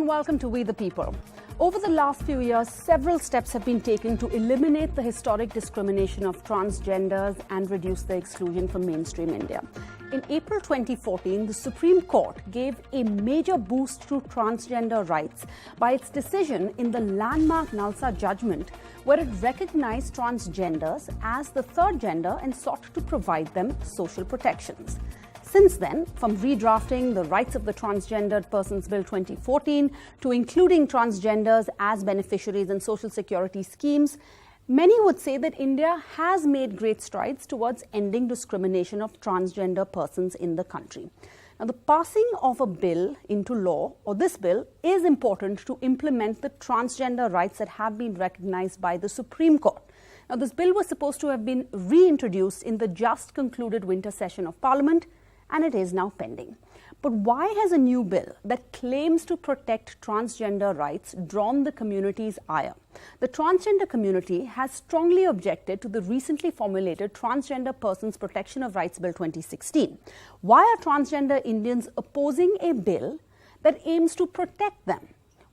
and welcome to We the People. Over the last few years, several steps have been taken to eliminate the historic discrimination of transgenders and reduce their exclusion from mainstream India. In April 2014, the Supreme Court gave a major boost to transgender rights by its decision in the landmark Nalsa judgment, where it recognized transgenders as the third gender and sought to provide them social protections. Since then, from redrafting the Rights of the Transgendered Persons Bill 2014 to including transgenders as beneficiaries in social security schemes, many would say that India has made great strides towards ending discrimination of transgender persons in the country. Now, the passing of a bill into law, or this bill, is important to implement the transgender rights that have been recognized by the Supreme Court. Now, this bill was supposed to have been reintroduced in the just concluded winter session of Parliament, and it is now pending. But why has a new bill that claims to protect transgender rights drawn the community's ire? The transgender community has strongly objected to the recently formulated Transgender Persons Protection of Rights Bill 2016. Why are transgender Indians opposing a bill that aims to protect them?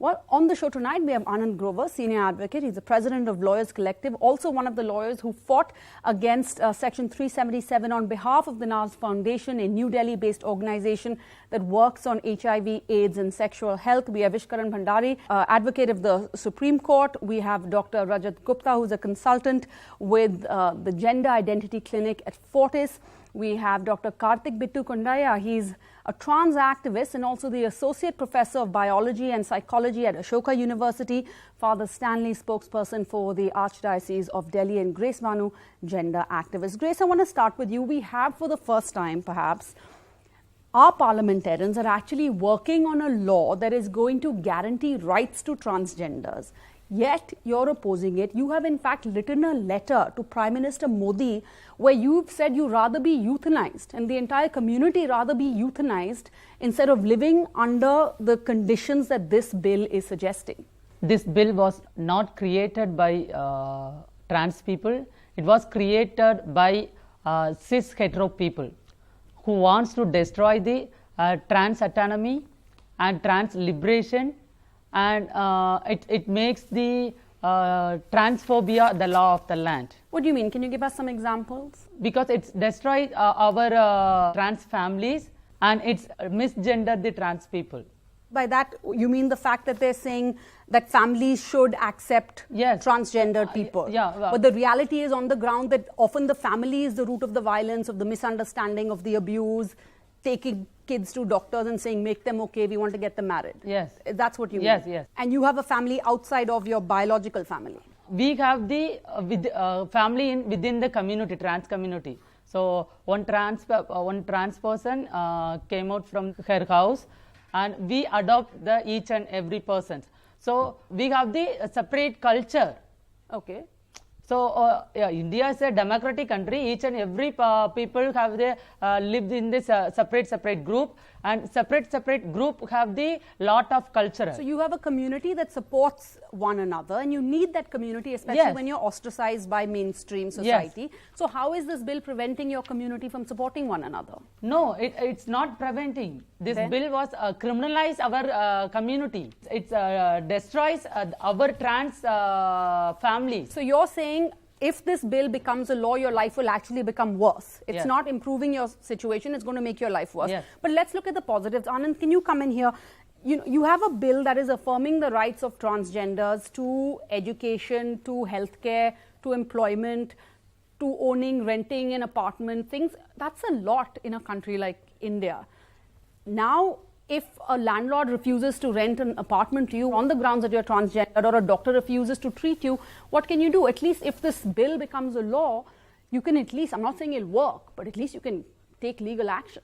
Well, on the show tonight, we have Anand Grover, senior advocate. He's the president of Lawyers Collective, also one of the lawyers who fought against Section 377 on behalf of the Naz Foundation, a New Delhi-based organization that works on HIV, AIDS, and sexual health. We have Ishkaran Bhandari, advocate of the Supreme Court. We have Dr. Rajat Gupta, who's a consultant with the Gender Identity Clinic at Fortis. We have Dr. Karthik Bittu Kondaya. He's a trans activist and also the Associate Professor of Biology and Psychology at Ashoka University, Father Stanley, spokesperson for the Archdiocese of Delhi, and Grace Banu, gender activist. Grace, I want to start with you. We have, for the first time perhaps, our parliamentarians are actually working on a law that is going to guarantee rights to transgenders. Yet you're opposing it. You have in fact written a letter to Prime Minister Modi where you've said you rather be euthanized and the entire community rather be euthanized instead of living under the conditions that this bill is suggesting. This bill was not created by trans people. It was created by cis hetero people who wants to destroy the trans autonomy and trans liberation, and it makes the transphobia the law of the land. What do you mean? Can you give us some examples? Because it's destroyed our trans families and it's misgendered the trans people. By that, you mean the fact that they're saying that families should accept transgendered people. But the reality is on the ground that often the family is the root of the violence, of the misunderstanding, of the abuse, taking kids to doctors and saying, make them okay, we want to get them married. Yes. That's what you mean? Yes. And you have a family outside of your biological family? We have the family within the community, trans community. So one trans person came out from her house and we adopt each and every person. So we have the separate culture. Okay. So India is a democratic country. Each and every people have lived in this separate group, and separate group have the lot of culture. So you have a community that supports one another, and you need that community, especially when you're ostracized by mainstream society. Yes. So how is this bill preventing your community from supporting one another? No, it's not preventing. This bill was criminalize our community. It destroys our trans families. So you're saying if this bill becomes a law, your life will actually become worse. It's not improving your situation, it's going to make your life worse. Yes. But let's look at the positives. Anand, can you come in here? You have a bill that is affirming the rights of transgenders to education, to healthcare, to employment, to owning, renting an apartment, things. That's a lot in a country like India. Now, if a landlord refuses to rent an apartment to you on the grounds that you're transgender, or a doctor refuses to treat you, what can you do? At least if this bill becomes a law, you can at least, I'm not saying it'll work, but at least you can take legal action.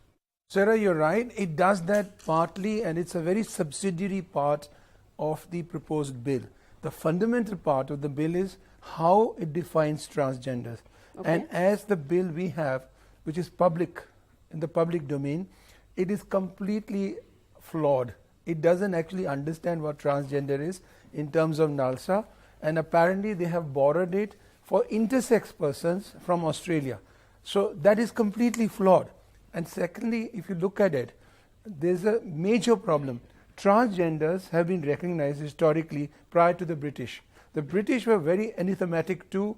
Sarah, you're right. It does that partly, and it's a very subsidiary part of the proposed bill. The fundamental part of the bill is how it defines transgenders. Okay. And as the bill we have, which is public, in the public domain, it is completely flawed. It doesn't actually understand what transgender is in terms of NALSA, and apparently they have borrowed it for intersex persons from Australia. So that is completely flawed. And secondly, if you look at it, there's a major problem. transgenders have been recognized historically prior to the British. The British were very anathematic to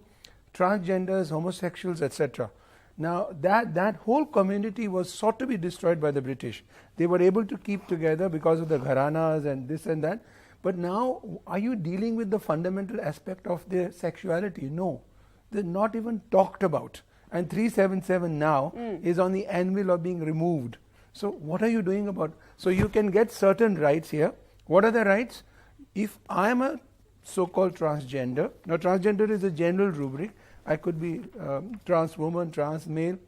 transgenders, homosexuals, etc. Now that whole community was sought to be destroyed by the British. They were able to keep together because of the gharanas and this and that. But now, are you dealing with the fundamental aspect of their sexuality? No. They're not even talked about. And 377 now is on the anvil of being removed. So what are you doing about? So you can get certain rights here. What are the rights? If I am a so-called transgender, now transgender is a general rubric. I could be trans woman, trans male,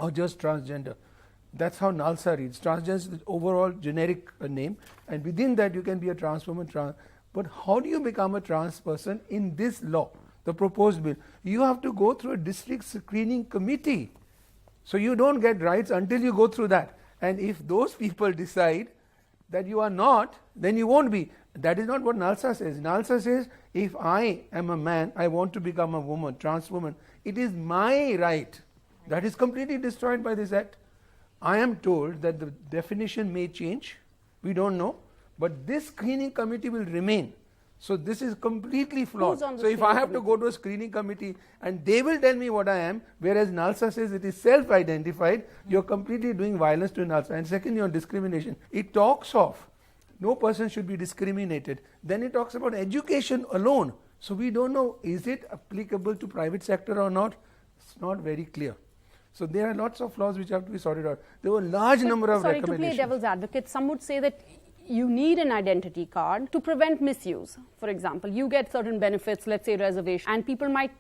or just transgender. That's how NALSA reads. Transgender is the overall generic name, and within that you can be a trans woman, trans. But how do you become a trans person in this law, the proposed bill? You have to go through a district screening committee. So you don't get rights until you go through that. And if those people decide that you are not, then you won't be. That is not what NALSA says. NALSA says, if I am a man, I want to become a woman, trans woman, it is my right. That is completely destroyed by this act. I am told that the definition may change, we don't know, but this screening committee will remain. So this is completely flawed. So if I have to go to a screening committee and they will tell me what I am, whereas NALSA says it is self-identified, you're completely doing violence to NALSA. And secondly, on discrimination, it talks of no person should be discriminated. Then it talks about education alone. So we don't know, is it applicable to private sector or not? It's not very clear. So there are lots of flaws which have to be sorted out. There were a large number of recommendations. Sorry, to play devil's advocate, some would say that you need an identity card to prevent misuse. For example, you get certain benefits, let's say reservation, and people might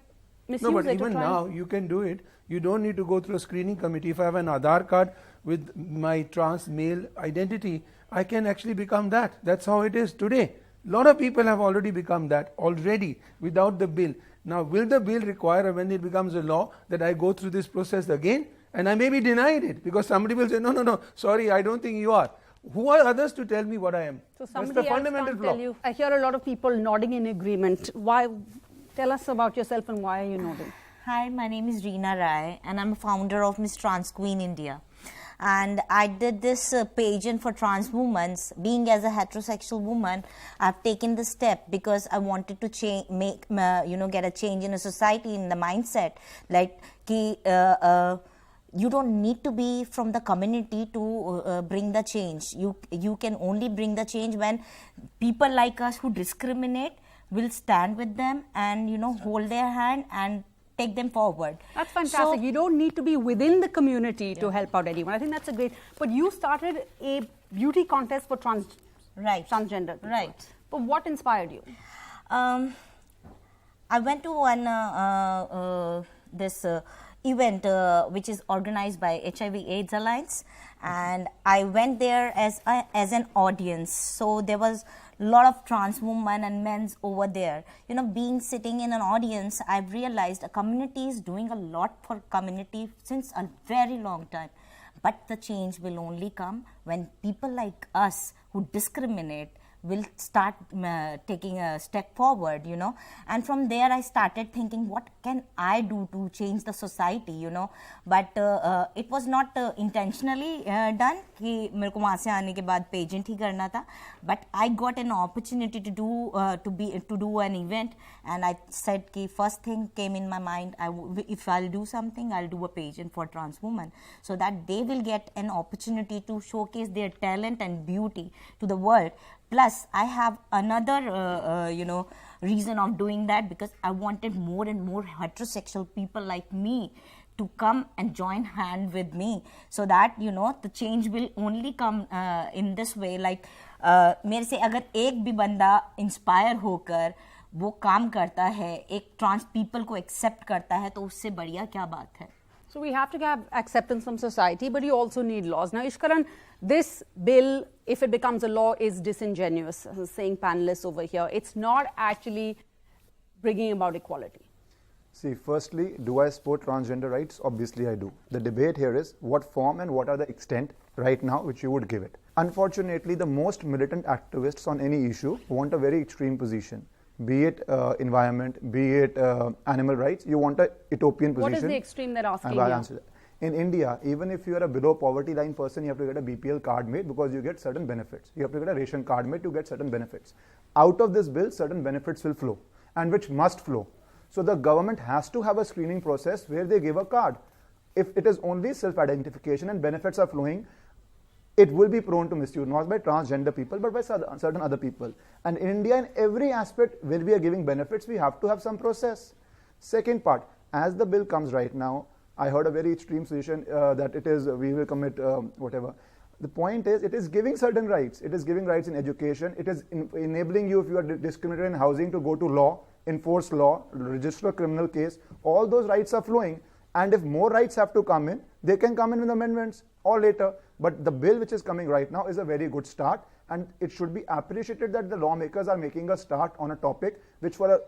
misuse it. No, but even now you can do it. You don't need to go through a screening committee. If I have an Aadhaar card with my trans male identity, I can actually become that. That's how it is today. A lot of people have already become that already without the bill. Now, will the bill require, when it becomes a law, that I go through this process again? And I may be denied it because somebody will say, no, sorry, I don't think you are. Who are others to tell me what I am? So that's the fundamental flaw. Tell you. I hear a lot of people nodding in agreement. Why? Tell us about yourself and why are you nodding? Hi, my name is Reena Rai and I'm a founder of Miss Trans Queen India. And I did this pageant for trans women. Being as a heterosexual woman, I've taken the step because I wanted to get a change in a society, in the mindset. Like, you don't need to be from the community to bring the change. You can only bring the change when people like us who discriminate will stand with them and hold their hand and take them forward. That's fantastic. So, you don't need to be within the community to help out anyone. I think that's a great. But you started a beauty contest for transgender people. Right. But what inspired you? I went to one this event which is organized by HIV/AIDS Alliance, and I went there as an audience. So there was a lot of trans women and men over there. Being sitting in an audience, I've realized a community is doing a lot for community since a very long time. But the change will only come when people like us who discriminate will start taking a step forward, and from there I started thinking, what can I do to change the society, but it was not intentionally done कि मेरे को वहाँ से आने के बाद pageant ही करना था, but I got an opportunity to do an event, and I said कि first thing came in my mind, if I'll do something, I'll do a pageant for trans women so that they will get an opportunity to showcase their talent and beauty to the world. Plus, I have another, reason of doing that because I wanted more and more heterosexual people like me to come and join hand with me so that, the change will only come in this way. Like, मेरे से अगर एक भी बंदा inspire होकर वो काम करता है, एक trans people को accept करता है, तो उससे बढ़िया क्या बात है? So we have to have acceptance from society, but you also need laws. Now, Ishkaran, this bill, if it becomes a law, is disingenuous, saying panelists over here. It's not actually bringing about equality. See, firstly, do I support transgender rights? Obviously, I do. The debate here is what form and what are the extent right now which you would give it. Unfortunately, the most militant activists on any issue want a very extreme position. Be it environment, be it animal rights, you want a utopian position. What is the extreme they're asking? I'll answer that. In India, even if you are a below poverty line person, you have to get a BPL card made because you get certain benefits. You have to get a ration card made to get certain benefits. Out of this bill, certain benefits will flow, and which must flow. So the government has to have a screening process where they give a card. If it is only self-identification and benefits are flowing, it will be prone to misuse, not by transgender people, but by certain other people. And in India, in every aspect where we are giving benefits, we have to have some process. Second part, as the bill comes right now, I heard a very extreme suggestion that it is, we will commit whatever. The point is, it is giving certain rights. It is giving rights in education. It is enabling you, if you are discriminated in housing, to go to law, enforce law, register a criminal case. All those rights are flowing. And if more rights have to come in, they can come in with amendments or later. But the bill which is coming right now is a very good start, and it should be appreciated that the lawmakers are making a start on a topic which for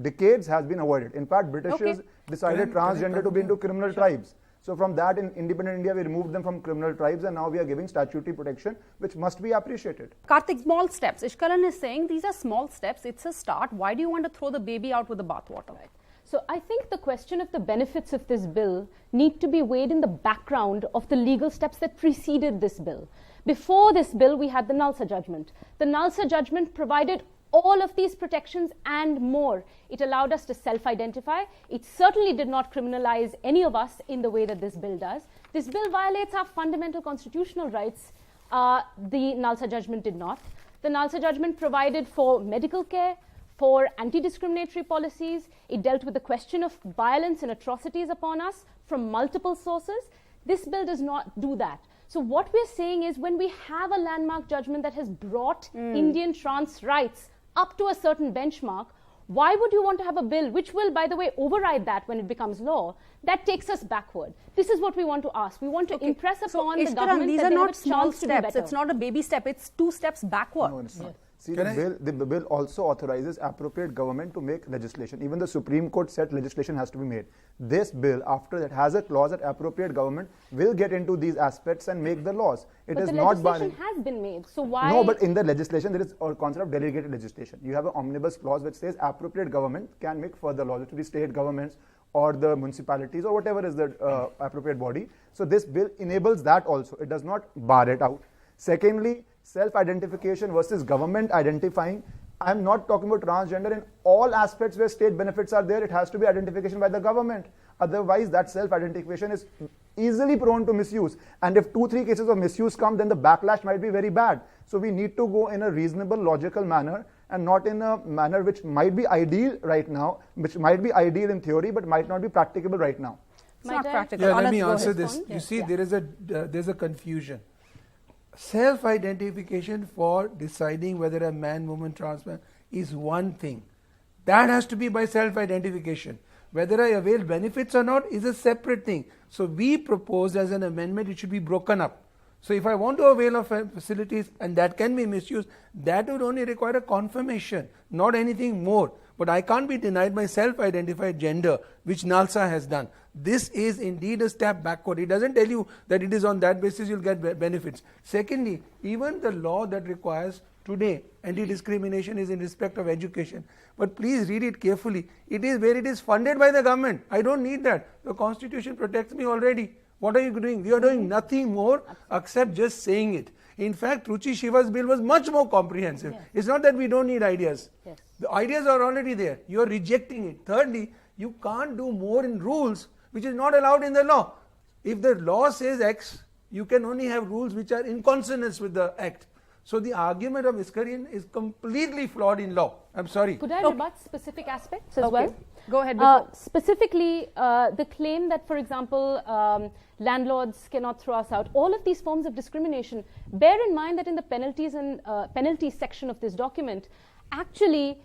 decades has been avoided. In fact, Britishers decided transgender to be into criminal tribes. So from that, in independent India, we removed them from criminal tribes, and now we are giving statutory protection, which must be appreciated. Karthik, small steps. Ishkaran is saying these are small steps. It's a start. Why do you want to throw the baby out with the bathwater? Right. So I think the question of the benefits of this bill need to be weighed in the background of the legal steps that preceded this bill. Before this bill, we had the Nalsa judgment. The Nalsa judgment provided all of these protections and more. It allowed us to self-identify. It certainly did not criminalize any of us in the way that this bill does. This bill violates our fundamental constitutional rights. The Nalsa judgment did not. The Nalsa judgment provided for medical care, for anti-discriminatory policies. It dealt with the question of violence and atrocities upon us from multiple sources. This bill does not do that. So what we're saying is, when we have a landmark judgment that has brought Indian trans rights up to a certain benchmark, why would you want to have a bill which will, by the way, override that when it becomes law? That takes us backward. This is what we want to ask. We want to impress upon the government these that are they have not a small chance to do steps. better. It's not a baby step. It's 2 steps backward. No, it's not. See, the bill also authorizes appropriate government to make legislation. Even the Supreme Court said legislation has to be made. This bill, after that, has a clause that appropriate government will get into these aspects and make the laws. It is not But the legislation has been made, so why? No, but in the legislation, there is a concept of delegated legislation. You have an omnibus clause which says appropriate government can make further laws. It will be state governments or the municipalities or whatever is the appropriate body. So this bill enables that also. It does not bar it out. Secondly, self-identification versus government identifying. I'm not talking about transgender. In all aspects where state benefits are there, it has to be identification by the government. Otherwise, that self-identification is easily prone to misuse. And if 2-3 cases of misuse come, then the backlash might be very bad. So we need to go in a reasonable, logical manner, and not in a manner which might be ideal right now, which might be ideal in theory, but might not be practicable right now. It's not practical. Yeah, let Anand, me go answer ahead. this. Yeah. You see, there's a confusion. Self-identification for deciding whether a man, woman, trans man is one thing. That has to be by self-identification. Whether I avail benefits or not is a separate thing. So we proposed as an amendment it should be broken up. So if I want to avail of facilities and that can be misused, that would only require a confirmation, not anything more. But I can't be denied my self-identified gender, which NALSA has done. This is indeed a step backward. It doesn't tell you that it is on that basis you'll get benefits. Secondly, even the law that requires today anti-discrimination is in respect of education. But please read it carefully. It is where it is funded by the government. I don't need that. The Constitution protects me already. What are you doing? We are doing nothing more except just saying it. In fact, Ruchi Shiva's bill was much more comprehensive. Yes. It's not that we don't need ideas. Yes. The ideas are already there. You are rejecting it. Thirdly, you can't do more in rules which is not allowed in the law. If the law says X, you can only have rules which are in consonance with the act. So the argument of Iskarian is completely flawed in law. I'm sorry. Could I rebut specific aspects as well? Go ahead. Specifically, the claim that, for example, landlords cannot throw us out. All of these forms of discrimination, bear in mind that in the penalties and penalties section of this document, actually,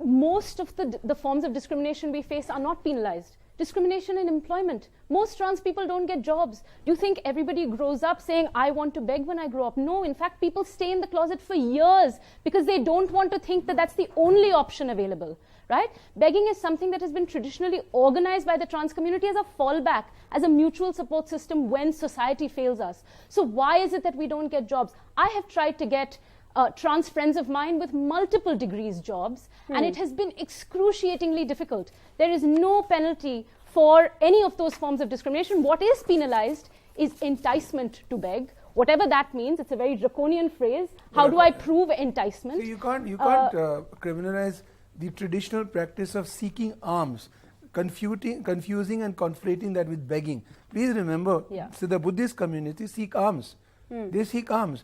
most of the forms of discrimination we face are not penalized. Discrimination in employment. Most trans people don't get jobs. Do you think everybody grows up saying, I want to beg when I grow up? No, in fact, people stay in the closet for years because they don't want to think that that's the only option available, right? Begging is something that has been traditionally organized by the trans community as a fallback, as a mutual support system when society fails us. So why is it that we don't get jobs? I have tried to get trans friends of mine with multiple degrees jobs, and it has been excruciatingly difficult. There is no penalty for any of those forms of discrimination. What is penalized is enticement to beg. Whatever that means, it's a very draconian phrase. How do I prove enticement? So you can't criminalize the traditional practice of seeking alms, confusing and conflating that with begging. Please remember, so the Buddhist community seek alms. They seek alms.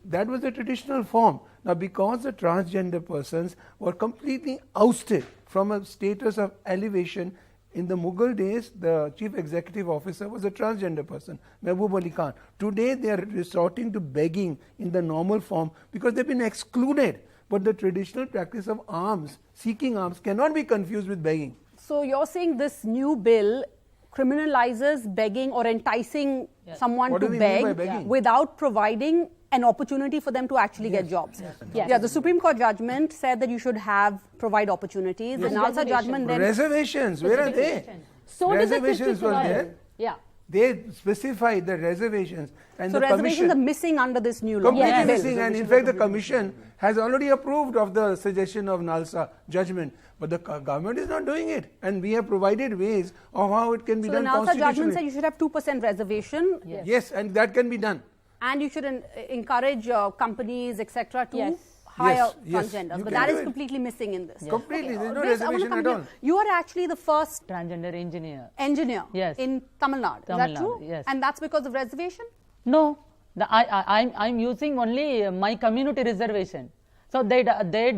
That was the traditional form. Now, because the transgender persons were completely ousted from a status of elevation, in the Mughal days, the chief executive officer was a transgender person, Mehboob Ali Khan. Today, they are resorting to begging in the normal form because they've been excluded. But the traditional practice of alms, seeking alms, cannot be confused with begging. So you're saying this new bill criminalizes begging or enticing someone What to do we mean by beg begging? without providing an opportunity for them to actually get jobs. Yeah, the Supreme Court judgment said that you should provide opportunities. The Nalsa judgment then... Reservations, where are they? So does the Reservations Christian were law. there. Yeah. They specified the reservations, and So the reservations commission are missing under this new law. completely missing. And in fact, the commission has already approved of the suggestion of Nalsa judgment, but the government is not doing it. And we have provided ways of how it can be So the done Nalsa judgment constitutionally. said you should have 2% reservation. Yes, and that can be done. And you should encourage companies, etc., to hire Yes, yes, transgenders. you But can that do is it. completely missing in this. Completely, there's no Grace, I wanna reservation come at to all. you. You are actually the first Transgender engineer. engineer Yes. in Tamil Nadu. Is Tamil that true? Nadu, yes. And that's because of reservation? No, I'm using only my community reservation. So they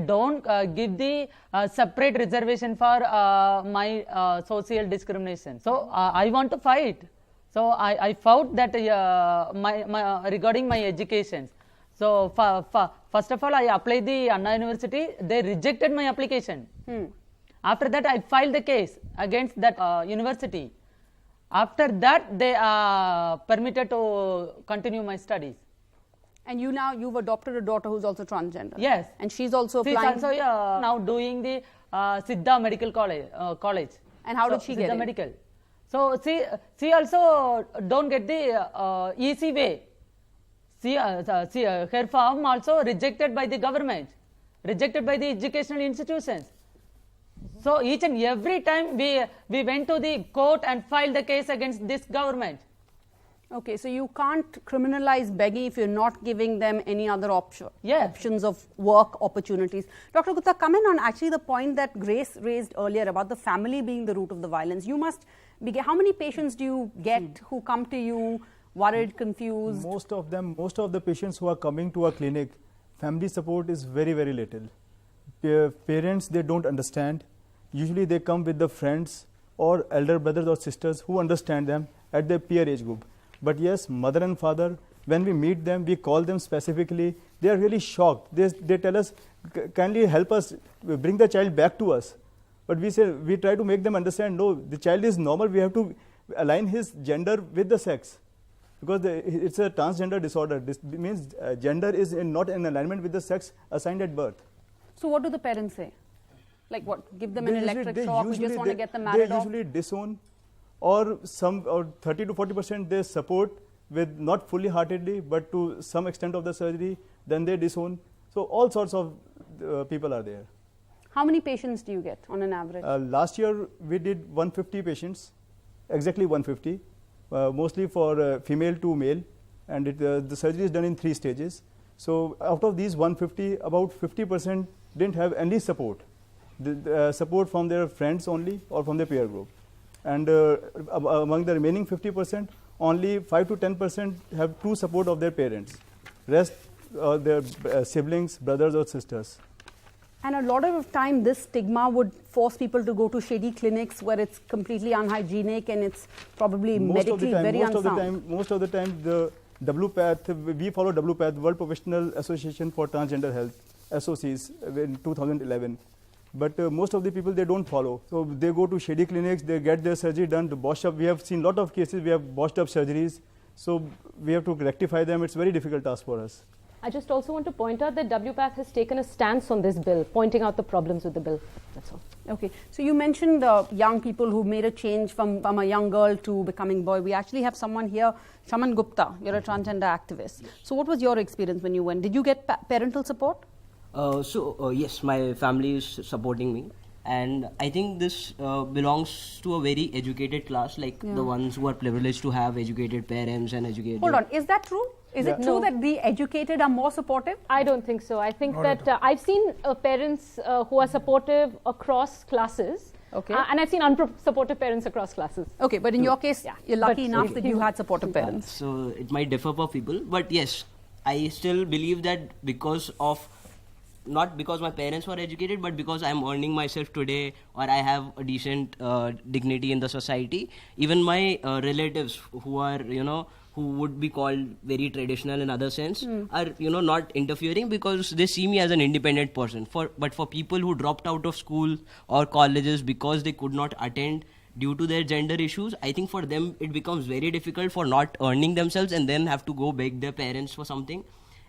don't give the separate reservation for my social discrimination. So I want to fight. So I found that regarding my education. So first of all, I applied the Anna University. They rejected my application. After that, I filed the case against that university. After that, they permitted to continue my studies. And you've adopted a daughter who's also transgender. Yes. And she's also She's applying. also now doing the Siddha Medical College. And how did she get Siddha in? Medical. So she also don't get the easy way. Her form also rejected by the government, rejected by the educational institutions. So each and every time we went to the court and filed the case against this government. Okay, so you can't criminalize begging if you're not giving them any other options of work opportunities. Dr. Gupta, come in on actually the point that Grace raised earlier about the family being the root of the violence. You must how many patients do you get who come to you worried, confused? Most of the patients who are coming to our clinic, family support is very, very little. Parents, they don't understand. Usually they come with the friends or elder brothers or sisters who understand them at their peer age group. But yes, mother and father, when we meet them, we call them specifically, they are really shocked. They tell us, kindly help us, bring the child back to us. But we try to make them understand, no, the child is normal, we have to align his gender with the sex. Because it's a transgender disorder. This means gender is not in alignment with the sex assigned at birth. So what do the parents say? Like what? Give them an electric shock, we just want to get them married off? They usually disown, or 30 to 40% they support with not fully heartedly, but to some extent of the surgery, then they disown. So all sorts of people are there. How many patients do you get on an average? Last year we did 150 patients, exactly 150, mostly for female to male, and the surgery is done in 3 stages. So out of these 150, about 50% didn't have any support. The support from their friends only or from their peer group. And among the remaining 50%, only 5 to 10% have true support of their parents. Rest their siblings, brothers or sisters. And a lot of time this stigma would force people to go to shady clinics where it's completely unhygienic and it's probably medically very unsound. Most of the time the WPATH, we follow WPATH, World Professional Association for Transgender Health, SOCs, in 2011. But most of the people, they don't follow. So they go to shady clinics, they get their surgery done to botch up. We have seen a lot of cases, we have botched up surgeries. So we have to rectify them. It's a very difficult task for us. I just also want to point out that WPATH has taken a stance on this bill, pointing out the problems with the bill. That's all. Okay, so you mentioned young people who made a change from a young girl to becoming boy. We actually have someone here, Shaman Gupta. You're a transgender activist. So what was your experience when you went? Did you get parental support? Yes, my family is supporting me. And I think this belongs to a very educated class, like the ones who are privileged to have educated parents and educated. Hold on, is that true? Is it true that the educated are more supportive? I don't think so. I think that I've seen parents who are supportive across classes. Okay. And I've seen unsupportive parents across classes. Okay, but in your case, you're lucky But enough that you had supportive parents. So it might differ for people, but yes, I still believe that because of, not because my parents were educated, but because I'm earning myself today, or I have a decent dignity in the society. Even my relatives who are, who would be called very traditional in other sense, are, not interfering because they see me as an independent person. But for people who dropped out of school or colleges because they could not attend due to their gender issues, I think for them it becomes very difficult for not earning themselves and then have to go beg their parents for something.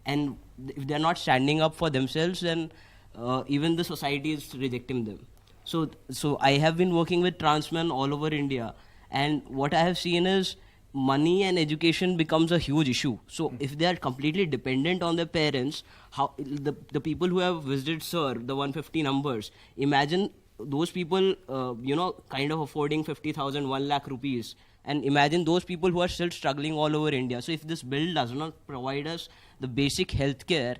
And if they're not standing up for themselves, then even the society is rejecting them. So I have been working with trans men all over India, and what I have seen is money and education becomes a huge issue. So if they are completely dependent on their parents, how the people who have visited SIR, the 150 numbers, imagine those people, kind of affording 50,000, 1 lakh rupees. And imagine those people who are still struggling all over India. So if this bill does not provide us the basic health care,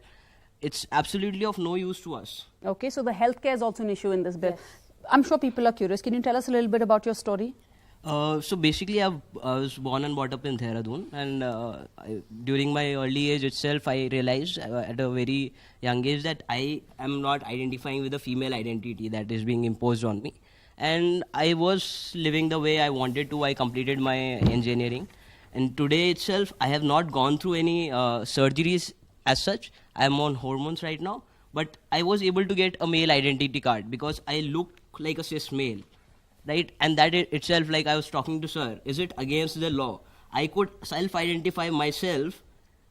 it's absolutely of no use to us. Okay, so the healthcare is also an issue in this bill. Yes. I'm sure people are curious. Can you tell us a little bit about your story? So basically, I was born and brought up in Dehradun, and during my early age itself, I realized at a very young age that I am not identifying with the female identity that is being imposed on me. And I was living the way I wanted to. I completed my engineering, and today itself, I have not gone through any surgeries as such. I am on hormones right now, but I was able to get a male identity card because I look like a cis male. Right, and that itself, like I was talking to sir, is it against the law? I could self-identify myself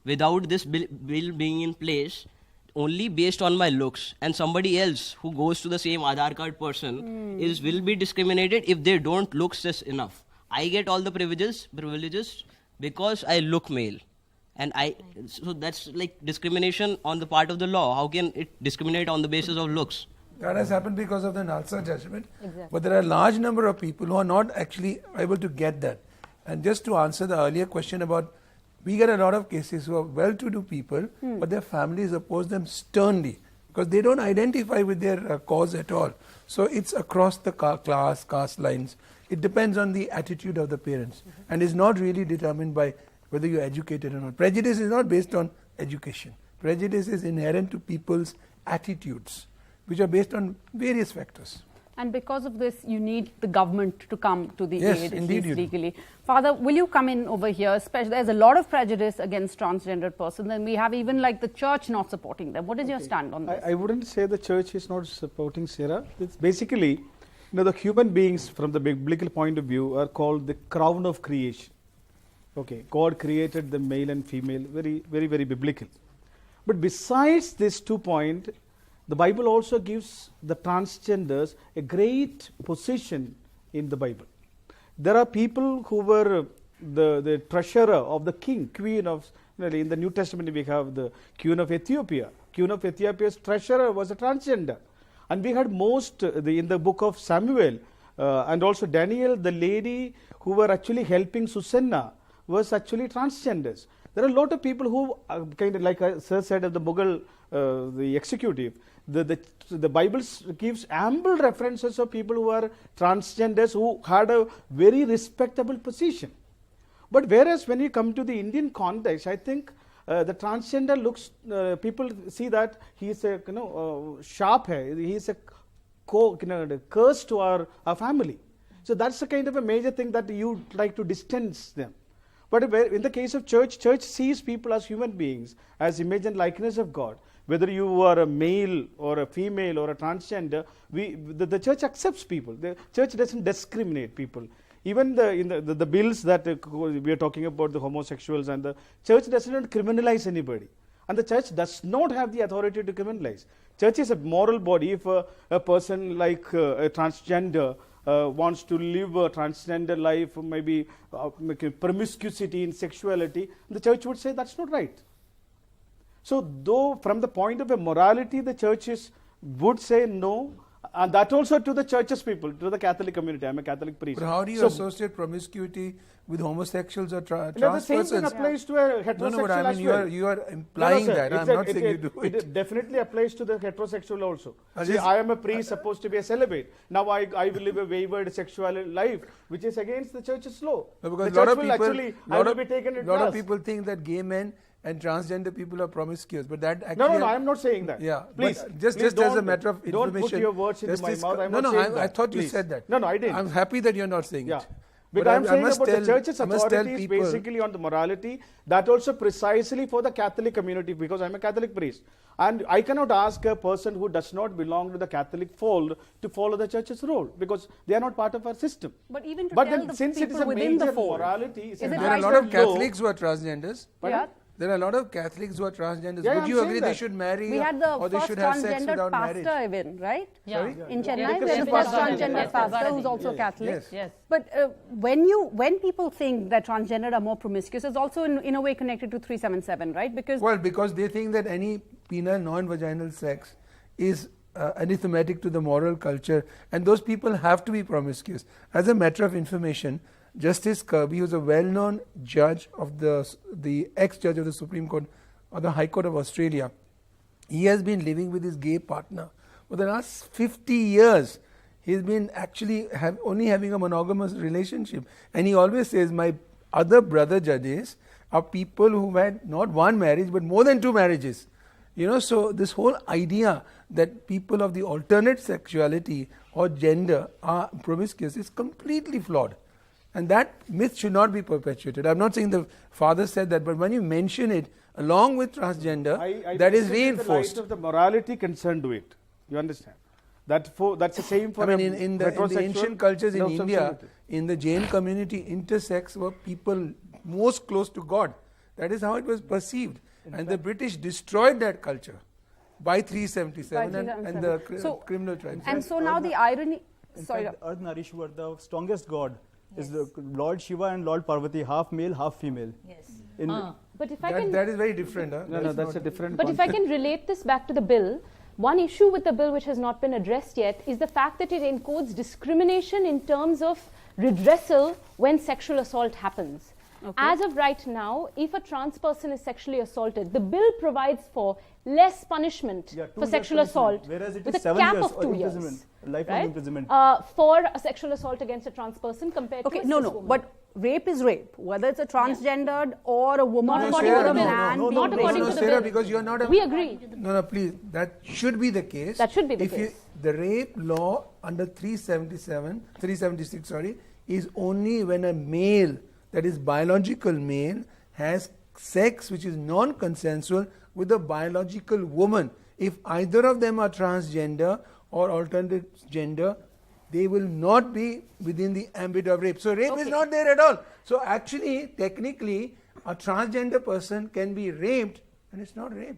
without this bill being in place, only based on my looks, and somebody else who goes to the same Aadhaar card person will be discriminated if they don't look cis enough. I get all the privileges because I look male, and so that's like discrimination on the part of the law. How can it discriminate on the basis of looks? That has happened because of the Nalsa judgment. Exactly. But there are a large number of people who are not actually able to get that. And just to answer the earlier question about, we get a lot of cases who are well-to-do people, but their families oppose them sternly because they don't identify with their cause at all. So it's across the caste lines. It depends on the attitude of the parents and is not really determined by whether you're educated or not. Prejudice is not based on education. Prejudice is inherent to people's attitudes, which are based on various factors. And because of this, you need the government to come to the aid, at least you legally. Do. Father, will you come in over here? There's a lot of prejudice against transgendered persons, and we have even like the church not supporting them. What is your stand on this? I wouldn't say the church is not supporting Sarah. It's basically, the human beings from the biblical point of view are called the crown of creation. Okay, God created the male and female, very, very, very biblical. But besides these 2 points, the Bible also gives the transgenders a great position in the Bible. There are people who were the treasurer of the king, queen of, in the New Testament we have the queen of Ethiopia. Queen of Ethiopia's treasurer was a transgender. And we had in the book of Samuel and also Daniel, the lady who were actually helping Susanna was actually transgenders. There are a lot of people who kind of, like Sir said of the Mughal, the executive, the Bible gives ample references of people who are transgenders who had a very respectable position. But whereas when you come to the Indian context, I think the transgender looks, people see that he is a sharp hair, he is a curse to our family. So that's the kind of a major thing that you like to distance them. But in the case of church sees people as human beings, as image and likeness of God. Whether you are a male or a female or a transgender, the church accepts people. The church doesn't discriminate people. Even in the bills that we are talking about, the homosexuals, and the church does not criminalize anybody. And the church does not have the authority to criminalize. Church is a moral body. If a person like a transgender wants to live a transgender life, maybe promiscuity in sexuality, the church would say that's not right. So though from the point of a morality, the churches would say no, And that also to the churches people, to the Catholic community. I'm a Catholic priest. But how do you So, associate promiscuity with homosexuals or trans the same thing persons? applies to a heterosexual No, but I as mean, well. you are implying sir. that. It's I'm a- not saying you do it. It definitely applies to the heterosexual also. I See, just- I am a priest supposed to be a celibate. Now I will live a wayward sexual life, which is against the church's law. No, because the a lot church of will people, actually, I will be taken at lot of task. people think that gay men and transgender people are promiscuous, but that actually No, I am not saying that. Yeah, please, but just please as a don't- matter of don't information. put your words into just my this- mouth. I'm no, not no, saying I that. thought you Please. said that. No, I didn't. I'm happy that you're not saying Yeah. it. But I'm saying must about tell- the church's I must tell authorities people- basically on the morality, that also precisely for the Catholic community, because I'm a Catholic priest. And I cannot ask a person who does not belong to the Catholic fold to follow the church's role, because they are not part of our system. But even to But tell then the since it is people a within the major fold, morality, it's is a it There are a right lot to of Catholics who are transgenders. Yeah. There are a lot of Catholics who are transgenders. Yeah, Would I'm you saying agree they that. should marry We had the or they first should have sex transgender without pastor marriage? even, right? Yeah. Sorry? In Chennai, Yeah, we had the because first we had transgender Yes, pastor Bharati. who's also Catholic. Yes. Yes. But when people think that transgender are more promiscuous, it's also in a way connected to 377, right? Because Well, because they think that any penile non-vaginal sex is anathematic to the moral culture, and those people have to be promiscuous. As a matter of information, Justice Kirby, who's a well-known judge of the ex-judge of the Supreme Court or the High Court of Australia, he has been living with his gay partner for the last 50 years. He's been actually only having a monogamous relationship, and he always says, my other brother judges are people who had not one marriage but more than two marriages. So this whole idea that people of the alternate sexuality or gender are promiscuous is completely flawed. And that myth should not be perpetuated. I'm not saying the father said that, but when you mention it along with transgender, I that is mentioned in the reinforced. light of the morality concerned to it. You understand? That's the same for I mean, in the heterosexual ancient cultures in no India, substitute. in the Jain community, intersex were people most close to God. That is how it was perceived. And the British destroyed that culture by 377 By and the 377. criminal tribunal. and so now the irony. In Sorry, fact, the Ardhanarishwar, the strongest god, is the Lord Shiva and Lord Parvati, half male, half female. Yes. In But if I can that is very different. Huh? No, that's a different But if I can relate this back to the bill, one issue with the bill which has not been addressed yet is the fact that it encodes discrimination in terms of redressal when sexual assault happens. Okay. As of right now, if a trans person is sexually assaulted, the bill provides for less punishment Yeah, 2 for years sexual punishment, assault whereas it with is a 7 cap years of 2 or years. imprisonment, lifelong Right? imprisonment. For a sexual assault against a trans person compared okay, to a no, cis no, woman. but rape is rape, whether it's a transgendered or a woman Not or according to a the bill. man. No, being not raped. according no, to the Sarah, bill. because you're not a... We agree. No, please. That should be the case. That should be the If case. The rape law under 376, is only when a male, that is biological male, has sex which is non-consensual with a biological woman. If either of them are transgender or alternate gender, they will not be within the ambit of rape. So rape is not there at all. So actually, technically, a transgender person can be raped and it's not rape.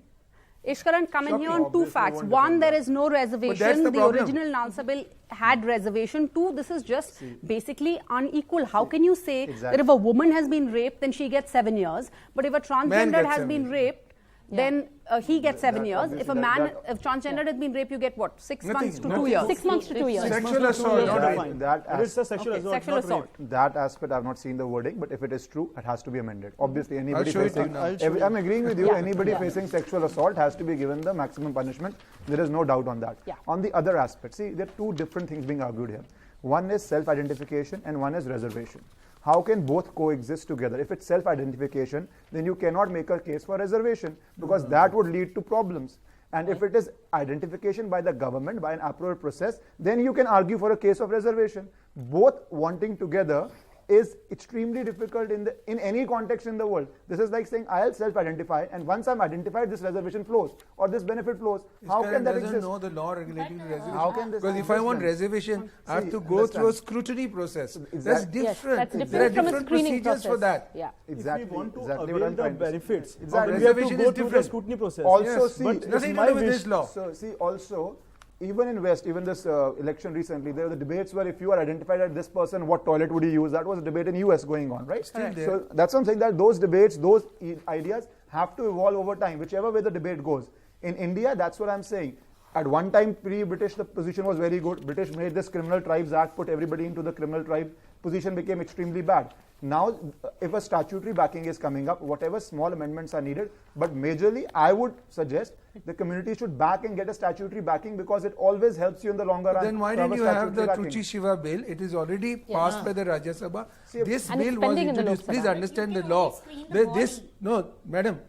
Ishkaran, come in here on two Obviously, facts. won't One, defend there that. is no reservation. that's the The problem. original Nalsa bill had reservation. Two, this is just basically unequal. How can you say that Exactly. if a woman has been raped, then she gets 7 years, but if a transgender gets has 7 been years. raped, then he gets 7 that years. If a obviously man, that- if transgender has been raped, you get what? 6 Nothing, months to 2 nothing. years. 6 months to 2 years. Sexual assault, not That- rape. that It is a sexual Okay, assault, sexual not assault. rape. That aspect I've not seen the wording, but if it is true, it has to be amended. Obviously, anybody show it to you facing, now. I'll show you. I'm agreeing with you. Yeah. Anybody Yeah. facing sexual assault has to be given the maximum punishment. There is no doubt on that. Yeah. On the other aspect, see, there are two different things being argued here. One is self-identification and one is reservation. How can both coexist together? If it's self-identification, then you cannot make a case for reservation because that would lead to problems. And if it is identification by the government, by an approval process, then you can argue for a case of reservation. Both wanting together is extremely difficult in any context in the world. This is like saying I'll self-identify, and once I'm identified, this reservation flows or this benefit flows. How can that doesn't exist? know the law regulating the reservation. How can this Because if I want exist then? reservation, I have See, to go through a understand. scrutiny process. Exactly. That's Yes, different. That's There are different from a different screening procedures process. for that. Yeah. Exactly. If we want to exactly what avail I'm the trying to say. benefits, Exactly. then we have to Reservation go is through the different. scrutiny process. Also, Yes, see, but it's nothing to my do with wish. this law. So, see, also, even in West, even this election recently, there were the debates where if you are identified as this person, what toilet would you use? That was a debate in US going on, right? Still there. So that's what I'm saying, that those debates, those ideas have to evolve over time, whichever way the debate goes. In India, that's what I'm saying. At one time, pre-British, the position was very good. British made this Criminal Tribes Act, put everybody into the criminal tribe. Position became extremely bad. Now, if a statutory backing is coming up, whatever small amendments are needed, but majorly, I would suggest the community should back and get a statutory backing because it always helps you in the longer run. Then why didn't you have the Truchi Shiva bill? It is already passed by the Rajya Sabha. This bill was introduced. Please understand the law.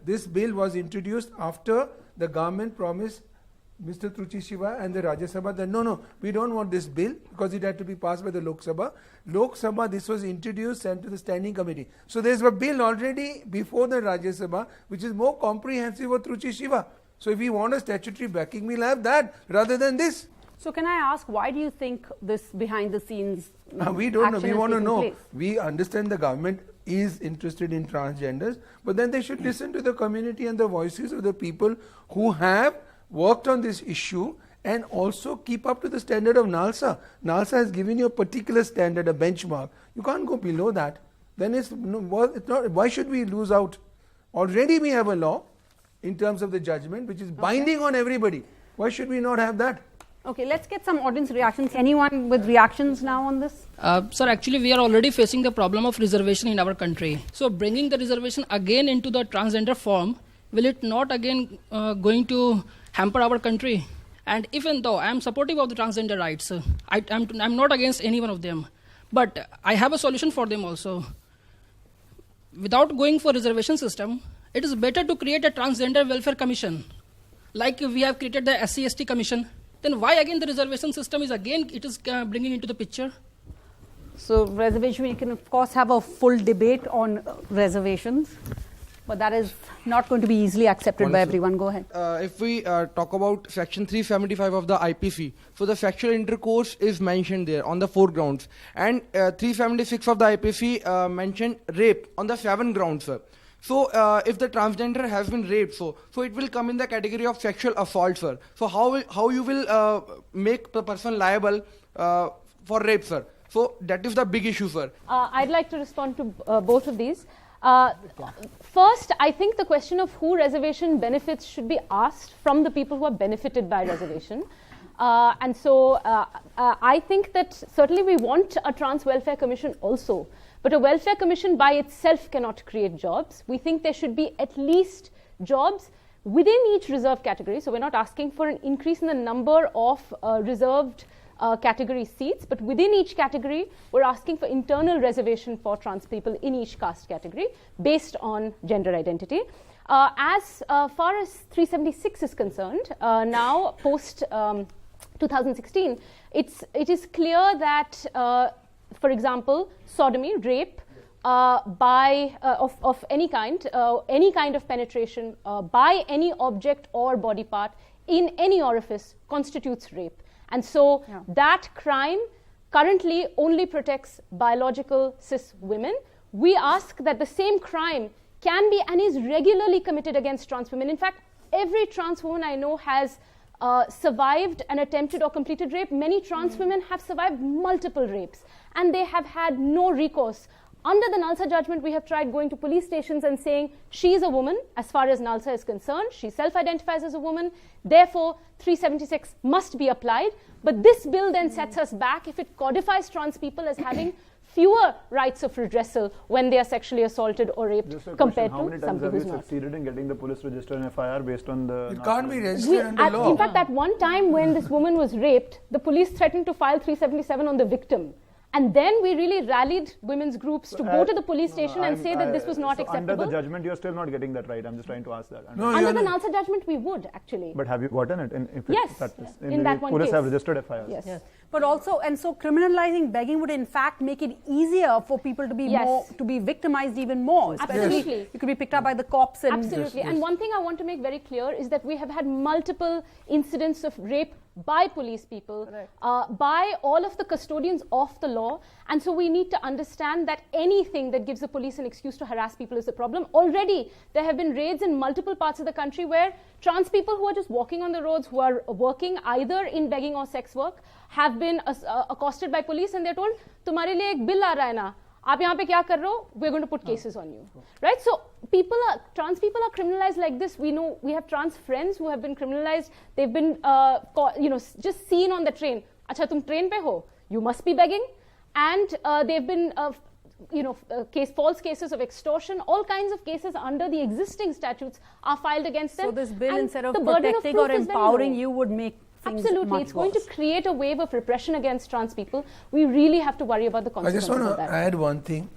This bill was introduced after the government promised Mr. Truchi Shiva and the Rajya Sabha that no, we don't want this bill because it had to be passed by the Lok Sabha. Lok Sabha, this was introduced, sent to the standing committee. So there's a bill already before the Rajya Sabha which is more comprehensive for Truchi Shiva. So if we want a statutory backing, we'll have that rather than this. So can I ask, why do you think this behind the scenes we don't know. We want to know. place? We understand the government is interested in transgenders, but then they should listen to the community and the voices of the people who have worked on this issue and also keep up to the standard of NALSA. NALSA has given you a particular standard, a benchmark. You can't go below that. Then it's not. Why should we lose out? Already we have a law in terms of the judgment which is binding on everybody. Why should we not have that? Okay, let's get some audience reactions. Anyone with reactions now on this? Sir, actually we are already facing the problem of reservation in our country. So bringing the reservation again into the transgender form, will it not again going to hamper our country? And even though I am supportive of the transgender rights, I'm not against any one of them. But I have a solution for them also. Without going for reservation system, it is better to create a transgender welfare commission. Like we have created the SC/ST commission. Then why again the reservation system is again bringing into the picture? So reservation, we can of course have a full debate on reservations, but that is not going to be easily accepted by everyone. Go ahead. If we talk about section 375 of the IPC, so the sexual intercourse is mentioned there on the 4 grounds, and 376 of the IPC mentioned rape on the 7 grounds, sir. So if the transgender has been raped, so it will come in the category of sexual assault, sir. So how you will make the person liable for rape, sir? So that is the big issue, sir. I'd like to respond to both of these. First, I think the question of who reservation benefits should be asked from the people who are benefited by reservation. And so I think that certainly we want a trans welfare commission also. But a welfare commission by itself cannot create jobs. We think there should be at least jobs within each reserved category. So we're not asking for an increase in the number of reserved category seats, but within each category, we're asking for internal reservation for trans people in each caste category based on gender identity. As far as 376 is concerned, now post 2016, it is clear that for example, sodomy, rape of any kind of penetration by any object or body part in any orifice constitutes rape. And so that crime currently only protects biological cis women. We ask that the same crime can be and is regularly committed against trans women. In fact, every trans woman I know has survived an attempted or completed rape. Many trans women have survived multiple rapes and they have had no recourse. Under the NALSA judgment, we have tried going to police stations and saying she is a woman as far as NALSA is concerned. She self-identifies as a woman. Therefore, 376 must be applied. But this bill then sets us back if it codifies trans people as having fewer rights of redressal when they are sexually assaulted or raped compared to somebody who's not. How many times have you succeeded in getting the police to register an FIR based on the... It can't be registered under law. In fact, at one time when this woman was raped, the police threatened to file 377 on the victim. And then we really rallied women's groups to go to the police station and say that this was not acceptable. Under the judgment, you're still not getting that right. I'm just trying to ask that. Under the NALSA judgment, we would actually. But have you gotten it? Yes, in that one case. Police have registered FIRs. Yes. But also, and so criminalizing begging would in fact make it easier for people to be more, to be victimized even more. Absolutely. You could be picked up by the cops. And absolutely. And one thing I want to make very clear is that we have had multiple incidents of rape by police people, by all of the custodians of the law. And so we need to understand that anything that gives the police an excuse to harass people is a problem. Already, there have been raids in multiple parts of the country where trans people who are just walking on the roads, who are working either in begging or sex work, have been accosted by police and they're told, "Tumhare liye ek bill aa raha hai na. आप यहाँ पे क्या कर रहे हो? We're going to put cases on you, right? So trans people are criminalized like this. We know we have trans friends who have been criminalized. They've been, just seen on the train. अच्छा तुम train पे हो? You must be begging. And they've been, false cases of extortion. All kinds of cases under the existing statutes are filed against them. So this bill, and instead of the burden protecting proof or is very empowering low. you, would make things Absolutely, much it's going worse. to create a wave of repression against trans people. We really have to worry about the I consequences just want of to that. add one thing.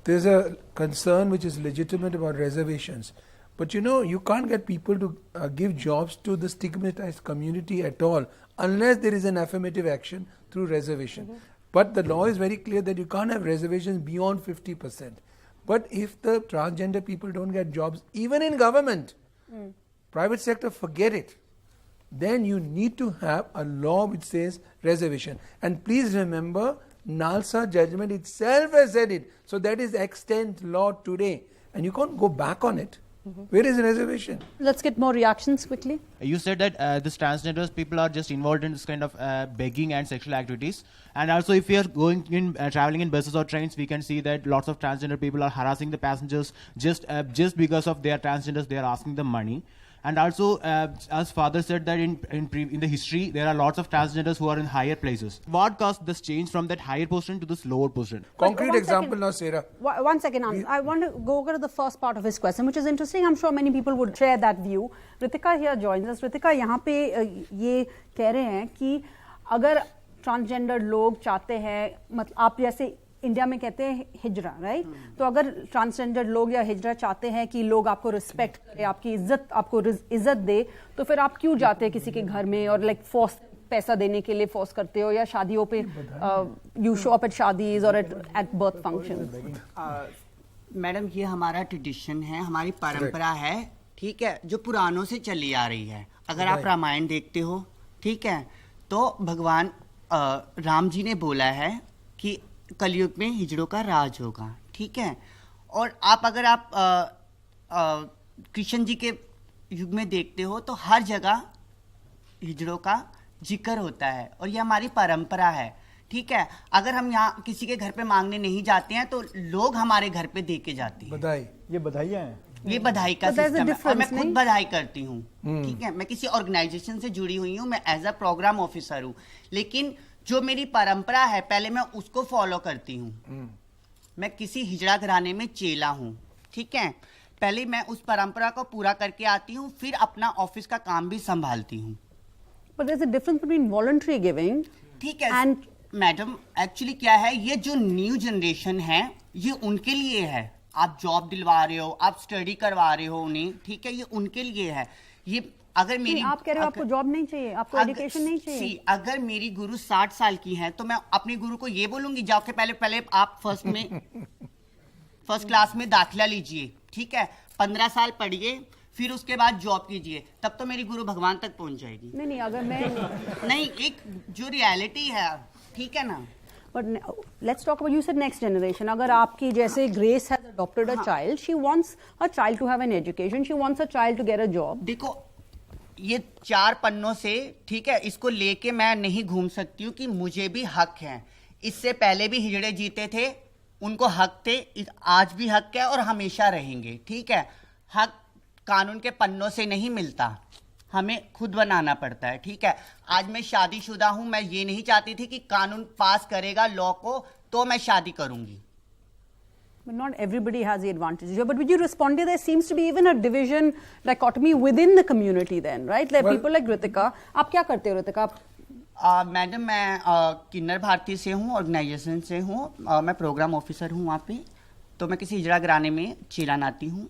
There's a concern which is legitimate about reservations. But you can't get people to give jobs to the stigmatized community at all unless there is an affirmative action through reservation. But the law is very clear that you can't have reservations beyond 50%. But if the transgender people don't get jobs, even in government, private sector, forget it. Then you need to have a law which says reservation. And please remember, NALSA judgment itself has said it. So that is extant law today. And you can't go back on it. Where is the reservation? Let's get more reactions quickly. You said that this transgenders people are just involved in this kind of begging and sexual activities. And also if we are going in traveling in buses or trains, we can see that lots of transgender people are harassing the passengers just because of their transgenders. They are asking them money. And also, as father said that in the history, there are lots of transgenders who are in higher places. What caused this change from that higher position to this lower position? Concrete One example second. now, Sarah. One second, Anand. I want to go over to the first part of his question, which is interesting. I'm sure many people would share that view. Ritika here joins us. Ritika, यहाँ पे ये कह रहे हैं कि अगर transgender लोग चाहते हैं, मतलब आप जैसे इंडिया में कहते हैं हिजरा, राइट? तो अगर ट्रांसजेंडर लोग या हिजरा चाहते हैं कि लोग आपको रिस्पेक्ट करें, आपकी इज्जत दे, तो फिर आप क्यों जाते हैं किसी के घर में और फोर्स पैसा देने के लिए फोर्स करते हो, या शादियों पे यू शो अप एट शादीज और एट बर्थ फंक्शन? मैडम, ये हमारा ट्रेडिशन है, हमारी परंपरा है, ठीक है, जो पुरानों से चली आ रही है. अगर आप रामायण देखते हो, ठीक है, तो भगवान राम जी ने बोला है कि कलयुग में हिजड़ों का राज होगा, ठीक है. और अगर आप कृष्ण जी के युग में देखते हो तो हर जगह हिजड़ों का जिक्र होता है और ये हमारी परंपरा है, ठीक है. अगर हम यहाँ किसी के घर पे मांगने नहीं जाते हैं तो लोग हमारे घर पे दे के जाते हैं. बधाई. ये बधाइयाँ हैं. ये बधाई का सिस्टम है और मैं खुद बधाई करती हूँ, ठीक है. मैं किसी ऑर्गेनाइजेशन से जुड़ी हुई हूँ, मैं एज अ प्रोग्राम ऑफिसर हूँ, लेकिन जो मेरी परंपरा है पहले मैं उसको फॉलो करती हूँ. मैं किसी हिजड़ा घराने में चेला हूँ, ठीक है. पहले मैं उस परंपरा को पूरा करके आती हूँ, फिर अपना ऑफिस का काम भी संभालती हूँ. But there's a difference between voluntary giving, ठीक है. and मैडम, एक्चुअली क्या है, ये जो न्यू जनरेशन है ये उनके लिए है. आप जॉब दिलवा रहे हो, आप स्टडी करवा रहे हो उन्हें, ठीक है, ये उनके लिए है. ये अगर मेरी आप कह रहे हो आपको जॉब नहीं चाहिए, आपको एजुकेशन नहीं चाहिए. अगर मेरी गुरु 60 साल की है तो मैं अपने गुरु को ये बोलूंगी जाओ के पहले आप फर्स्ट क्लास में दाखिला लीजिए, ठीक है, 15 साल पढ़िए, फिर उसके बाद जॉब कीजिए, तब तो मेरी गुरु भगवान तक पहुंच जाएगी. नहीं, अगर मैं नहीं, एक जो रियलिटी है, ठीक है ना. But let's talk about, you said next generation. अगर आपकी जैसे Grace has adopted a child, she wants her child to have an education, she wants her child to get a job. देखो, ये 4 पन्नों से, ठीक है, इसको लेके मैं नहीं घूम सकती हूँ कि मुझे भी हक है. इससे पहले भी हिजड़े जीते थे, उनको हक थे, आज भी हक है और हमेशा रहेंगे, ठीक है. हक कानून के पन्नों से नहीं मिलता, हमें खुद बनाना पड़ता है, ठीक है. आज मैं शादीशुदा हूं, मैं ये नहीं चाहती थी कि कानून पास करेगा लॉ को तो मैं शादी करूंगी. But not everybody has the advantages. But would you respond to there seems to be even a division, dichotomy within the community then, right? Like people like Ritika. आप क्या करते हो Ritika? मैडम, मैं किन्नर भारती से हूँ, ऑर्गेनाइजेशन से हूँ, मैं प्रोग्राम ऑफिसर हूँ वहाँ पे. तो मैं किसी हिजड़ा घराने में चेला नाती हूँ.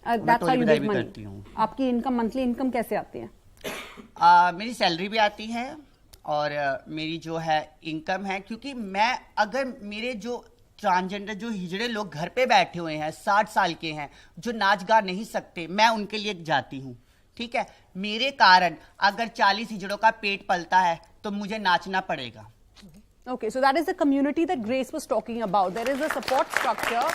That's how you make money. आपकी इनकम, मंथली इनकम कैसे आती है? मेरी सैलरी भी आती है और मेरी जो है इनकम है, क्योंकि मैं अगर मेरे जो ट्रांसजेंडर जो हिजड़े लोग घर पे बैठे हुए हैं, 60 साल के हैं, जो नाच गा नहीं सकते, मैं उनके लिए जाती हूँ, ठीक है. मेरे कारण अगर 40 हिजड़ों का पेट पलता है तो मुझे नाचना पड़ेगा. Okay, so that is the community that Grace was talking about. There is a support structure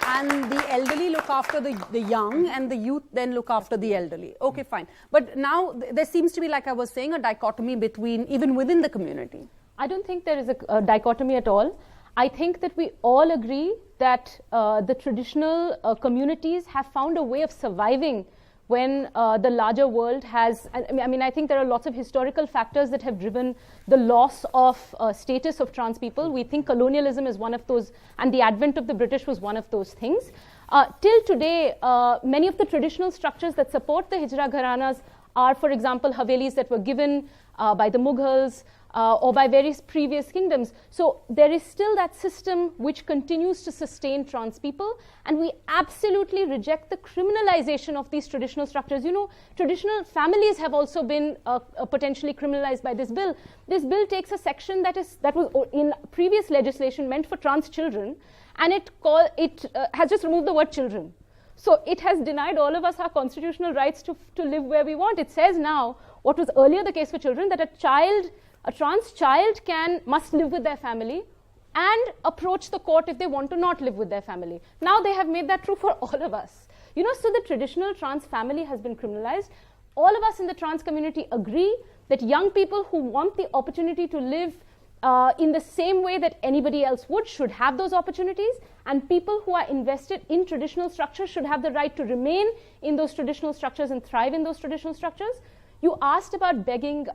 and the elderly look after the young and the youth then look after the elderly. Okay, fine. But now there seems to be, like I was saying, a dichotomy between, even within the community. I don't think there is a dichotomy at all. I think that we all agree that the traditional communities have found a way of surviving when the larger world has, I think there are lots of historical factors that have driven the loss of status of trans people. We think colonialism is one of those, and the advent of the British was one of those things. Till today, many of the traditional structures that support the Hijra Gharanas are, for example, Havelis that were given by the Mughals, or by various previous kingdoms. So there is still that system which continues to sustain trans people, and we absolutely reject the criminalization of these traditional structures. You know, traditional families have also been potentially criminalized by this bill. This bill takes a section that was in previous legislation meant for trans children, and it has just removed the word children. So it has denied all of us our constitutional rights to live where we want. It says now, what was earlier the case for children, that a trans child must live with their family and approach the court if they want to not live with their family. Now they have made that true for all of us. You know, so the traditional trans family has been criminalized. All of us in the trans community agree that young people who want the opportunity to live in the same way that anybody else would should have those opportunities, and people who are invested in traditional structures should have the right to remain in those traditional structures and thrive in those traditional structures. You asked about begging,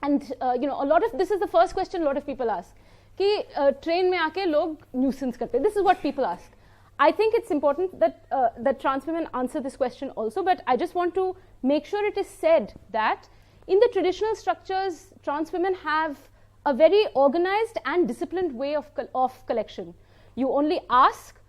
and a lot of this is the first question a lot of people ask. Ki train mein aake log nuisance karte. This is what people ask. I think it's important that trans women answer this question also, but I just want to make sure it is said that in the traditional structures, trans women have a very organized and disciplined way of collection. You only ask.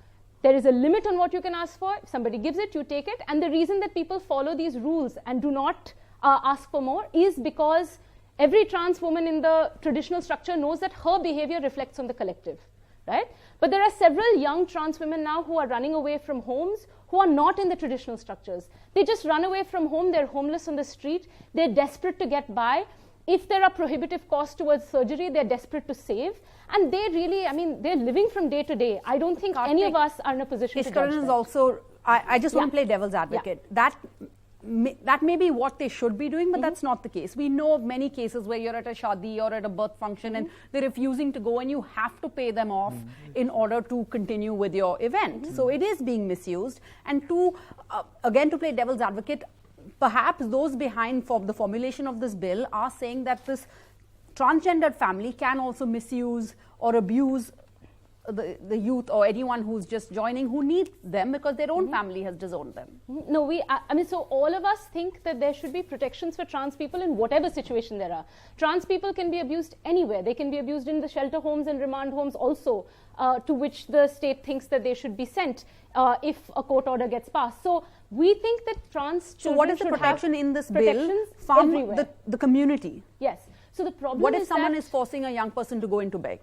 There is a limit on what you can ask for. If somebody gives it, you take it. And the reason that people follow these rules and do not ask for more is because every trans woman in the traditional structure knows that her behavior reflects on the collective, right? But there are several young trans women now who are running away from homes who are not in the traditional structures. They just run away from home. They're homeless on the street. They're desperate to get by. If there are prohibitive costs towards surgery, they're desperate to save. And they really, they're living from day to day. I don't think any of us are in a position to judge is that. also, I just want to play devil's advocate. Yeah. That may be what they should be doing, but that's not the case. We know of many cases where you're at a shadi or at a birth function and they're refusing to go, and you have to pay them off in order to continue with your event. So it is being misused. And again, to play devil's advocate, perhaps those behind for the formulation of this bill are saying that this transgendered family can also misuse or abuse the youth or anyone who's just joining who needs them because their own family has disowned them. No, so all of us think that there should be protections for trans people in whatever situation there are. Trans people can be abused anywhere. They can be abused in the shelter homes and remand homes also, to which the state thinks that they should be sent if a court order gets passed. So we think that trans children So what is the protection in this bill from the community? Yes. So the problem what if someone is forcing a young person to go into beg?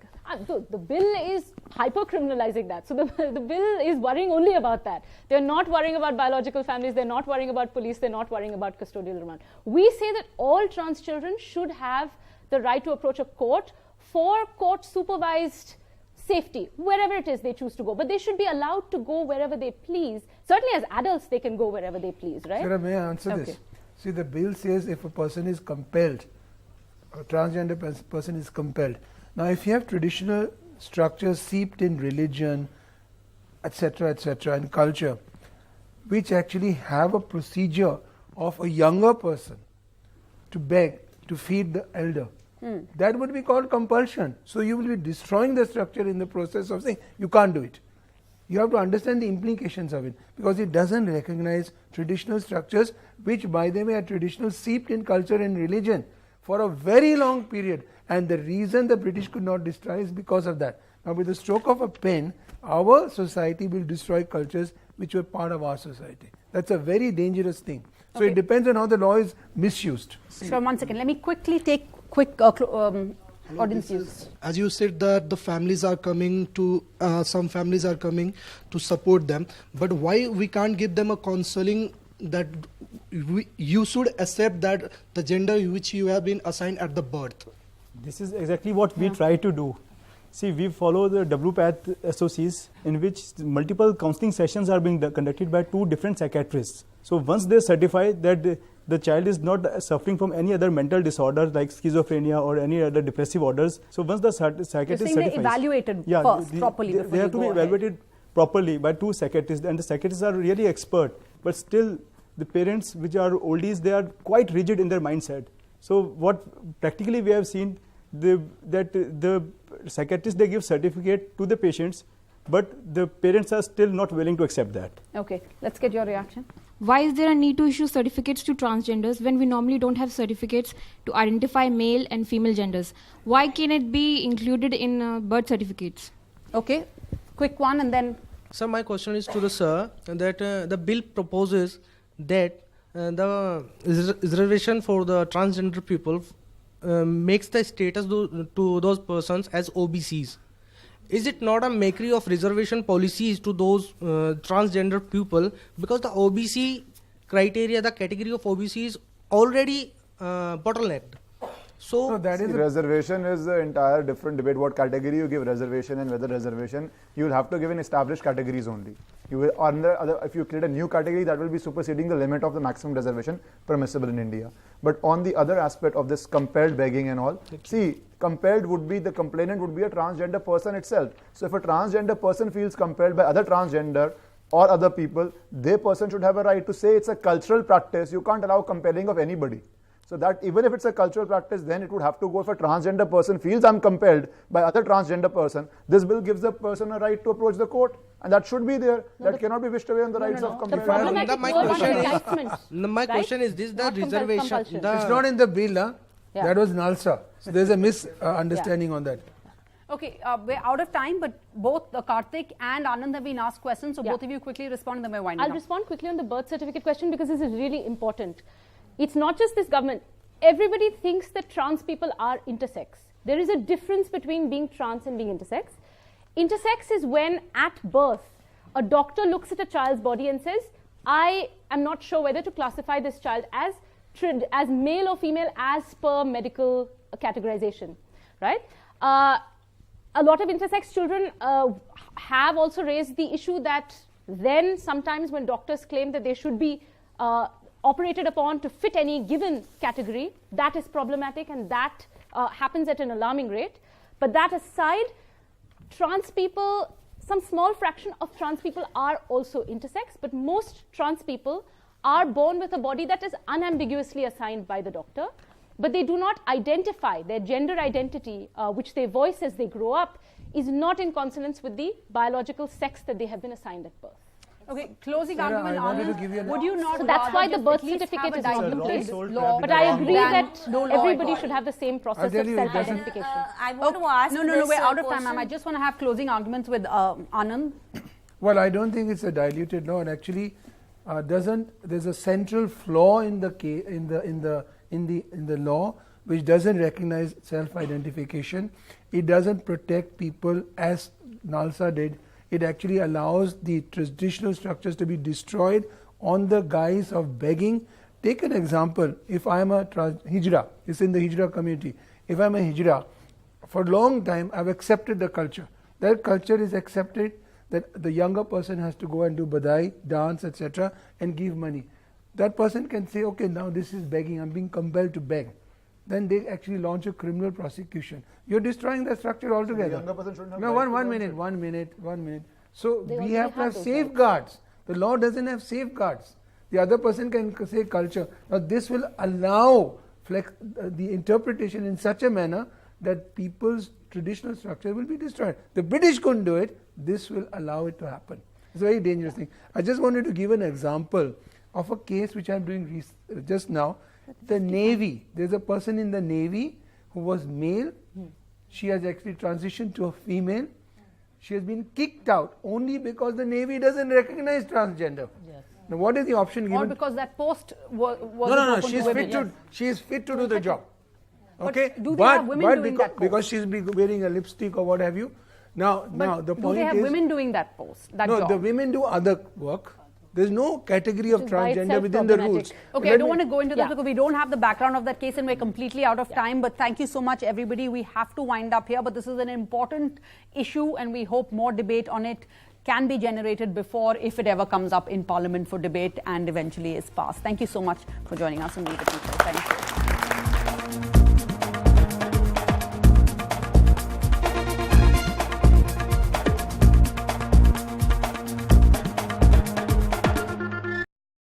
The bill is hyper-criminalizing that. So the bill is worrying only about that. They're not worrying about biological families. They're not worrying about police. They're not worrying about custodial remand. We say that all trans children should have the right to approach a court for court-supervised safety, wherever it is they choose to go. But they should be allowed to go wherever they please. Certainly as adults, they can go wherever they please, right? Sarah, may I answer this? See, the bill says if a person is compelled, a transgender person is compelled. Now, if you have traditional structures seeped in religion, etc., and culture, which actually have a procedure of a younger person to beg, to feed the elder, that would be called compulsion. So you will be destroying the structure in the process of saying, you can't do it. You have to understand the implications of it, because it doesn't recognize traditional structures, which by the way are traditional seeped in culture and religion for a very long period, and the reason the British could not destroy is because of that. Now with the stroke of a pen, our society will destroy cultures which were part of our society. That's a very dangerous thing. So it depends on how the law is misused. So 1 second, let me quickly take audience views. As you said that the families are coming to, some families are coming to support them, but why we can't give them a counseling that you should accept that the gender which you have been assigned at the birth? This is exactly what we try to do. See, we follow the WPATH SOCs in which multiple counseling sessions are being conducted by 2 different psychiatrists. So once they certify that the child is not suffering from any other mental disorder like schizophrenia or any other depressive orders. So once the psychiatrist certifies, they're evaluated first properly before they have to be evaluated properly by 2 psychiatrists, and the psychiatrists are really expert. But still, the parents, which are oldies, they are quite rigid in their mindset. So what practically we have seen, that the psychiatrists, they give certificate to the patients, but the parents are still not willing to accept that. Okay, let's get your reaction. Why is there a need to issue certificates to transgenders when we normally don't have certificates to identify male and female genders? Why can it be included in birth certificates? Okay, quick one and then... Sir, my question is to the sir that the bill proposes that the reservation for the transgender people makes the status to those persons as OBCs. Is it not a makery of reservation policies to those transgender people, because the OBC criteria, the category of OBC is already bottlenecked? So no, that is reservation is the entire different debate. What category you give reservation, and whether reservation you will have to give in established categories only. You will if you create a new category, that will be superseding the limit of the maximum reservation permissible in India. But on the other aspect of this compelled begging and all, see, compelled would be, the complainant would be a transgender person itself. So if a transgender person feels compelled by other transgender or other people, their person should have a right to say it's a cultural practice. You can't allow compelling of anybody. So that even if it's a cultural practice, then it would have to go. If a transgender person feels I'm compelled by other transgender person, this bill gives the person a right to approach the court, and that should be there. That cannot be wished away on the rights of compelled. My question is this: the reservation. It's not in the bill, huh? Yeah. That was NALSA. So there's a misunderstanding on that. Okay, we're out of time, but both Karthik and Anand have been asked questions, so both of you quickly respond and then we're winding up. I'll respond quickly on the birth certificate question because this is really important. It's not just this government. Everybody thinks that trans people are intersex. There is a difference between being trans and being intersex. Intersex is when at birth, a doctor looks at a child's body and says, I am not sure whether to classify this child as male or female as per medical categorization, right? A lot of intersex children have also raised the issue that then sometimes when doctors claim that they should be operated upon to fit any given category, that is problematic, and that happens at an alarming rate. But that aside, trans people, some small fraction of trans people are also intersex, but most trans people are born with a body that is unambiguously assigned by the doctor, but they do not identify their gender identity, which they voice as they grow up, is not in consonance with the biological sex that they have been assigned at birth. Okay, closing argument, Anand, would you not... So that's why the birth certificate is not in place. But I agree that everybody should have the same process of self-identification. I want to ask No, we're out of time, ma'am. I just want to have closing arguments with Anand. Well, I don't think it's a diluted law, and actually there's a central flaw in the law which doesn't recognize self-identification. It doesn't protect people as NALSA did. It actually allows the traditional structures to be destroyed on the guise of begging. Take an example. If I am a Hijra, it's in the Hijra community. If I am a Hijra, for a long time I've accepted the culture. That culture is accepted that the younger person has to go and do badai, dance, etc. and give money. That person can say, okay, now this is begging, I'm being compelled to beg. Then they actually launch a criminal prosecution. You're destroying the structure altogether. The younger person shouldn't have. No, one minute. So we have to have safeguards. The law doesn't have safeguards. The other person can say culture. Now this will allow the interpretation in such a manner that people's traditional structure will be destroyed. The British couldn't do it. This will allow it to happen. It's a very dangerous thing. I just wanted to give an example of a case which I'm doing just now. The Navy, there's a person in the Navy who was male. She has actually transitioned to a female. She has been kicked out only because the Navy doesn't recognize transgender. Yes. Now what is the option given? Or because that post was No, she is fit to do the job. Okay, but do they have women doing that post? Because she's wearing a lipstick or what have you. Now the point is, do they have women doing that post? No, the women do other work. There's no category of transgender within the rules. Okay, I don't want to go into that because we don't have the background of that case and we're completely out of time. But thank you so much, everybody. We have to wind up here. But this is an important issue and we hope more debate on it can be generated before, if it ever comes up in Parliament for debate and eventually is passed. Thank you so much for joining us on Meet the People. Thank you.